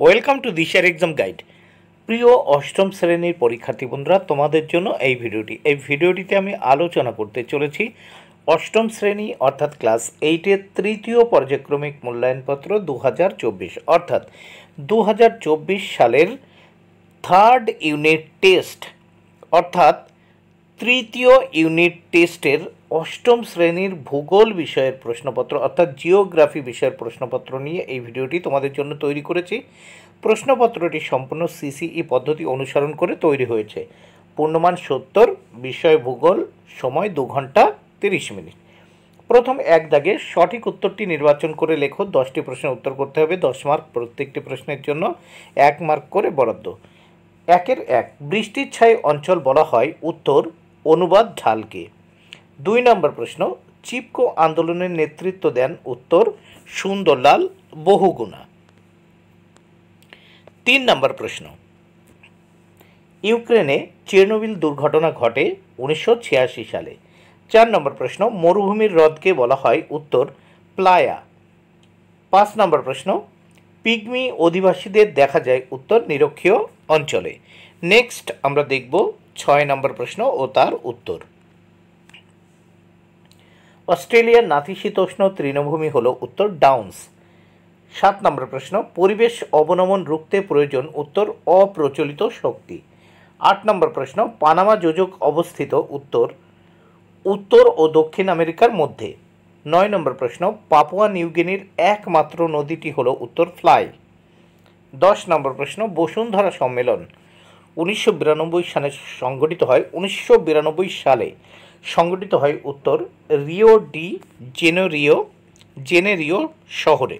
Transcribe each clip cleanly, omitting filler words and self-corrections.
Welcome to দিশার exam guide. প্রিয় অষ্টম শ্রেণীর পরীক্ষার্থী বন্ধুরা, তোমাদের জন্য এই ভিডিওটিতে আমি আলোচনা করতে চলেছি অষ্টম শ্রেণী অর্থাৎ ক্লাস 8-এর তৃতীয় পর্যায়ক্রমিক মূল্যায়নপত্র 2024 অর্থাৎ 2024 সালের থার্ড ইউনিট টেস্ট অর্থাৎ তৃতীয় ইউনিট টেস্টের অষ্টম শ্রেণীর ভূগোল বিষয়ের প্রশ্নপত্র অর্থাৎ জিওগ্রাফি বিষয়ের প্রশ্নপত্র নিয়ে এই ভিডিওটি তোমাদের জন্য তৈরি করেছি। প্রশ্নপত্রটি সম্পূর্ণ সিসিই পদ্ধতি অনুসরণ করে তৈরি হয়েছে। পূর্ণমান 70, বিষয় ভূগোল, সময় 2 ঘন্টা 30 মিনিট। প্রথম এক দাগে সঠিক উত্তরটি নির্বাচন করে লেখো। 10টি প্রশ্নের উত্তর করতে হবে, 10 মার্ক। প্রত্যেকটি প্রশ্নের জন্য 1 মার্ক করে বরাদ্দ। 1-এর 1, বৃষ্টির ছায় অঞ্চল বলা হয় উত্তর অনুবাদ ঢালকে। 2 নম্বর প্রশ্ন, চিপকো আন্দোলনের নেতৃত্ব দেন উত্তর সুন্দরলাল বহুগুণা। 3 নম্বর প্রশ্ন, ইউক্রেনে চেরনোবিল দুর্ঘটনা ঘটে 1986 সালে। 4 নম্বর প্রশ্ন, মরুভূমির হ্রদকে বলা হয় উত্তর প্লায়া। 5 নম্বর প্রশ্ন, পিগমি অধিবাসীদের দেখা যায় উত্তর নিরক্ষীয় অঞ্চলে। নেক্সট আমরা দেখব 6 নম্বর প্রশ্ন ও তার উত্তর। অস্ট্রেলিয়ার নাতিশীতোষ্ণ তৃণভূমি হল উত্তর ডাউন্স। 7 নম্বর প্রশ্ন, পরিবেশ অবনমন রুখতে প্রয়োজন উত্তর অপ্রচলিত শক্তি। 8 নম্বর প্রশ্ন, পানামা যোজক অবস্থিত উত্তর উত্তর ও দক্ষিণ আমেরিকার মধ্যে। 9 নম্বর প্রশ্ন, পাপুয়া নিউগিনির একমাত্র নদীটি হল উত্তর ফ্লাই। 10 নম্বর প্রশ্ন, বসুন্ধরা সম্মেলন 1992 সালে সংগঠিত হয় 1992 সালে সংগঠিত হয় উত্তর রিও ডি জেনেরিও শহরে।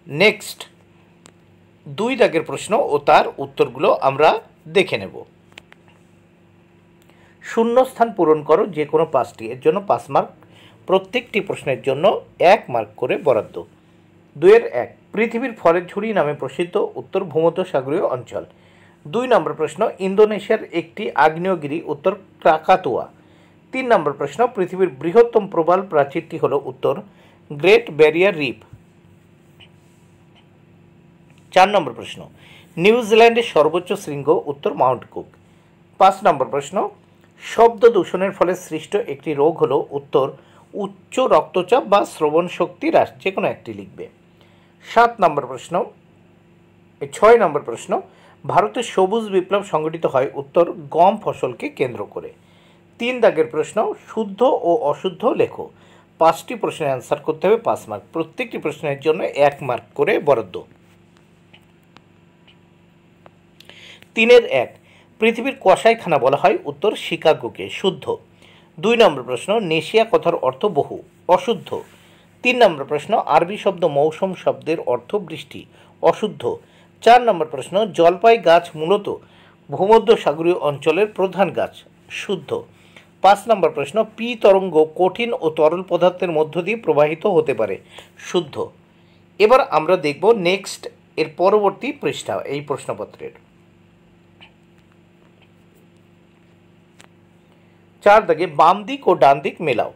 নেক্সট 2 দাগের প্রশ্ন ও তার উত্তরগুলো আমরা দেখে নেব। শূন্যস্থান পূরণ করো যে কোনো 5টি, এর জন্য 5 মার্ক। প্রত্যেকটি প্রশ্নের জন্য 1 মার্ক করে বরাদ্দ। 2-এর 1, পৃথিবীর ফলের ঝুড়ি নামে প্রসিদ্ধ উত্তর ভূমধ্যসাগরীয় অঞ্চল। 2 নম্বর প্রশ্ন, ইন্দোনেশিয়ার একটি আগ্নেয়গিরি উত্তর ক্রাকাতুয়া। 3 নম্বর প্রশ্ন, পৃথিবীর বৃহত্তম প্রবাল প্রাচীরটি হল উত্তর গ্রেট ব্যারিয়ার রিফ। 4 নম্বর প্রশ্ন, নিউজিল্যান্ডের সর্বোচ্চ শৃঙ্গ উত্তর মাউন্ট কুক। 5 নম্বর প্রশ্ন, শব্দ দূষণের ফলে সৃষ্ট একটি রোগ হল উত্তর উচ্চ রক্তচাপ বা শ্রবণ শক্তি হ্রাস, যে কোনো একটি লিখবে। 6 নম্বর প্রশ্ন, ভারতের সবুজ বিপ্লব সংগঠিত হয় উত্তর গম ফসলকে কেন্দ্র করে। 3 দাগের প্রশ্ন, শুদ্ধ ও অশুদ্ধ লেখো। 5টি প্রশ্নের অ্যান্সার করতে হবে, 5 মার্ক। প্রত্যেকটি প্রশ্নের জন্য 1 মার্ক করে বরাদ্দ। 3-এর 1, পৃথিবীর কসাইখানা বলা হয় উত্তর শিকাগোকে, শুদ্ধ। 2 নম্বর প্রশ্ন, নেশিয়া কথার অর্থ বহু, অশুদ্ধ। 3 নম্বর প্রশ্ন, আরবি শব্দ মৌসুম শব্দের অর্থ বৃষ্টি, অশুদ্ধ। 4 নম্বর প্রশ্ন, জলপাই গাছ মূলত ভূমধ্যসাগরীয় অঞ্চলের প্রধান গাছ, শুদ্ধ। 5 নম্বর প্রশ্ন, পি তরঙ্গ কঠিন ও তরল পদার্থের মধ্য দিয়ে প্রবাহিত হতে পারে, শুদ্ধ। এবার আমরা দেখব নেক্সট এর পরবর্তী পৃষ্ঠা এই প্রশ্নপত্রের। 4 দাগে বাম দিক ও ডান দিক মেলাও।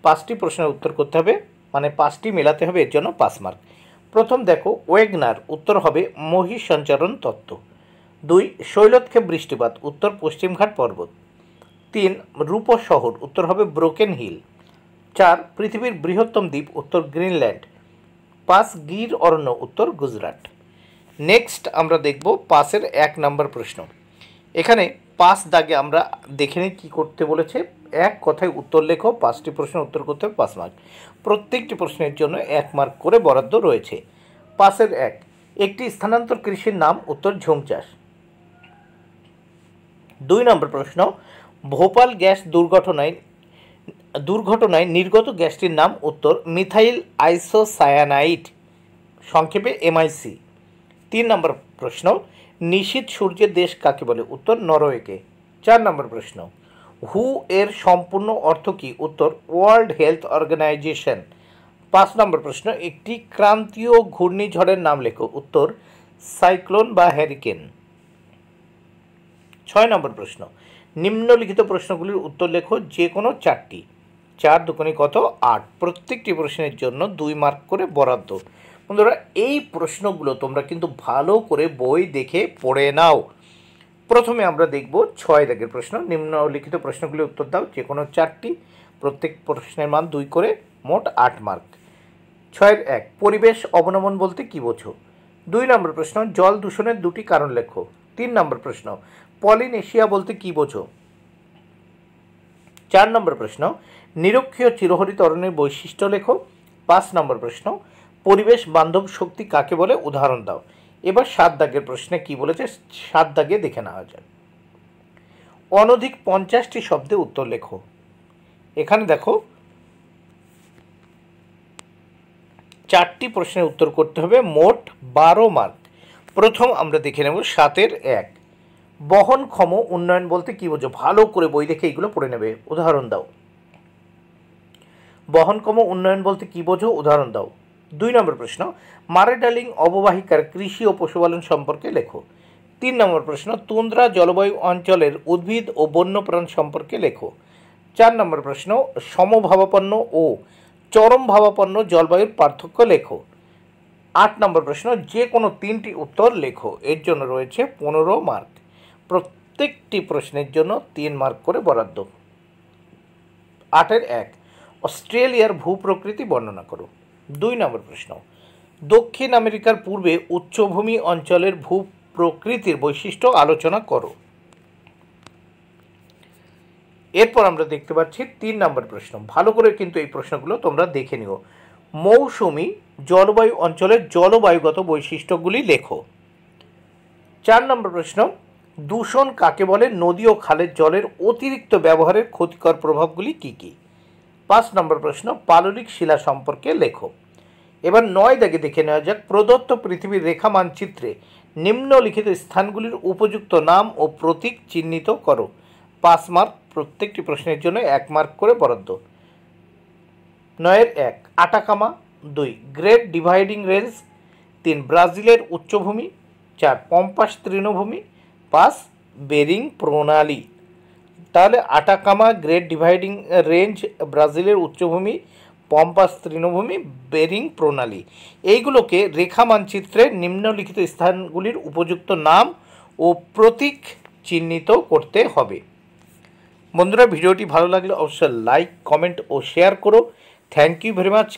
5টি প্রশ্নের উত্তর করতে হবে, মানে 5টি মেলাতে হবে, এর জন্য 5 মার্ক। প্রথম দেখো ওয়েগনার, উত্তর হবে মহিষ সঞ্চারণ তত্ত্ব। 2 শৈলক্ষে বৃষ্টিপাত, উত্তর পশ্চিমঘাট পর্বত। 3 রূপস শহর, উত্তর হবে ব্রোকেন হিল। 4 পৃথিবীর বৃহত্তম দ্বীপ, উত্তর গ্রিনল্যান্ড। 5 গির অরণ্য, উত্তর গুজরাট। নেক্সট আমরা দেখব 5-এর 1 নম্বর প্রশ্ন। এখানে 5 দাগে আমরা দেখে নিই কী করতে বলেছে। এক কথায় উত্তর লেখো, 5টি প্রশ্নের উত্তর করতে হবে, 5 মার্ক। প্রত্যেকটি প্রশ্নের জন্য 1 মার্ক করে বরাদ্দ রয়েছে। 5-এর 1, একটি স্থানান্তর কৃষির নাম উত্তর ঝুম চাষ। 2 নম্বর প্রশ্ন, ভোপাল গ্যাস দুর্ঘটনায় নির্গত গ্যাসটির নাম উত্তর মিথাইল আইসোসায়ানাইড, সংক্ষেপে MIC। 3 নম্বর প্রশ্ন, নিশীথ সূর্যের দেশ কাকে বলে, উত্তর নরওয়েকে। 4 নম্বর প্রশ্ন, হু এর সম্পূর্ণ অর্থ কী, উত্তর ওয়ার্ল্ড হেলথ অর্গানাইজেশন। 5 নম্বর প্রশ্ন, একটি ক্রান্তীয় ঘূর্ণিঝড়ের নাম লেখো, উত্তর সাইক্লোন বা হ্যারিকেন। 6 নম্বর প্রশ্ন, নিম্নলিখিত প্রশ্নগুলির উত্তর লেখো যে কোনো 4টি। 4 দুগুণে কত, 8। প্রত্যেকটি প্রশ্নের জন্য 2 মার্ক করে বরাদ্দ। বন্ধুরা এই প্রশ্নগুলো তোমরা কিন্তু ভালো করে বই দেখে পড়ে নাও। প্রথমে আমরা দেখব 6 দাগের প্রশ্ন। নিম্নলিখিত প্রশ্নগুলি উত্তর দাও, যে কোনো 4টি, প্রত্যেক প্রশ্নের মান 2 করে, মোট 8 মার্ক। 6-1 পরিবেশ অবনমন বলতে কী বোঝো? 2 নম্বর প্রশ্ন জল দূষণের 2টি কারণ লেখো। 3 নম্বর প্রশ্ন পলিনেশিয়া বলতে কী বোঝো? 4 নম্বর প্রশ্ন নিরক্ষীয় চিরহরিত অরণ্যের বৈশিষ্ট্য লেখো। 5 নম্বর প্রশ্ন পরিবেশ বান্ধব শক্তি কাকে বলে, উদাহরণ দাও। এবার 7 দাগের প্রশ্নে কি বলেছে 7 দাগে দেখে নেওয়া যায়। অনধিক 50টি শব্দে উত্তর লেখো। এখানে দেখো 4টি প্রশ্নের উত্তর করতে হবে, মোট 12 মার্ক। প্রথম আমরা দেখে নেব 7-1 বহনক্ষম উন্নয়ন বলতে কী বোঝো? ভালো করে বই দেখে এইগুলো পড়ে নেবে, উদাহরণ দাও। বহনক্ষম উন্নয়ন বলতে কী বোঝো? উদাহরণ দাও। 2 নম্বর প্রশ্ন মারে ডার্লিং অববাহিকার কৃষি ও পশুপালন সম্পর্কে লেখো। 3 নম্বর প্রশ্ন তুন্দ্রা জলবায়ু অঞ্চলের উদ্ভিদ ও বন্যপ্রাণ সম্পর্কে লেখো। 4 নম্বর প্রশ্ন সমভাবাপন্ন ও চরমভাবাপন্ন জলবায়ুর পার্থক্য লেখো। 8 নম্বর প্রশ্ন যে কোনো 3টি উত্তর লেখো। এর জন্য রয়েছে 15 মার্ক। প্রত্যেকটি প্রশ্নের জন্য 3 মার্ক করে বরাদ্দ। 8-1 অস্ট্রেলিয়ার ভূপ্রকৃতি বর্ণনা করো। 2 নম্বর প্রশ্ন দক্ষিণ আমেরিকার পূর্বে উচ্চভূমি অঞ্চলের ভূপ্রকৃতির বৈশিষ্ট্য আলোচনা করো। এরপর আমরা দেখতে পাচ্ছি 3 নম্বর প্রশ্ন। ভালো করে কিন্তু এই প্রশ্নগুলো তোমরা দেখে নিও। মৌসুমী জলবায়ু অঞ্চলের জলবায়ুগত বৈশিষ্ট্যগুলি লেখো। 4 নম্বর প্রশ্ন দূষণ কাকে বলে? নদী ও খালের জলের অতিরিক্ত ব্যবহারের ক্ষতিকর প্রভাবগুলি কী কী? 5 নম্বর প্রশ্ন পাললিক শিলা সম্পর্কে লেখো। এবার 9 দাগে দেখে নেওয়া যাক। প্রদত্ত পৃথিবীর রেখা মানচিত্রে নিম্নলিখিত স্থানগুলির উপযুক্ত নাম ও প্রতীক চিহ্নিত করো। 5 মার্ক। প্রত্যেকটি প্রশ্নের জন্য 1 মার্ক করে বরাদ্দ। 9-1 আটাকামা। 2 গ্রেট ডিভাইডিং রেঞ্জ। 3 ব্রাজিলের উচ্চভূমি। 4 পম্পাস তৃণভূমি। 5 বেরিং প্রণালী। তাহলে আটাকামা, গ্রেট ডিভাইডিং রেঞ্জ, ব্রাজিলের উচ্চভূমি, পম্পাস তৃণভূমি, বেরিং প্রণালী, এইগুলোকে রেখা মানচিত্রে নিম্নলিখিত স্থানগুলির উপযুক্ত নাম ও প্রতীক চিহ্নিত করতে হবে। বন্ধুরা ভিডিওটি ভালো লাগলে অবশ্যই লাইক, কমেন্ট ও শেয়ার করো। Thank you very much.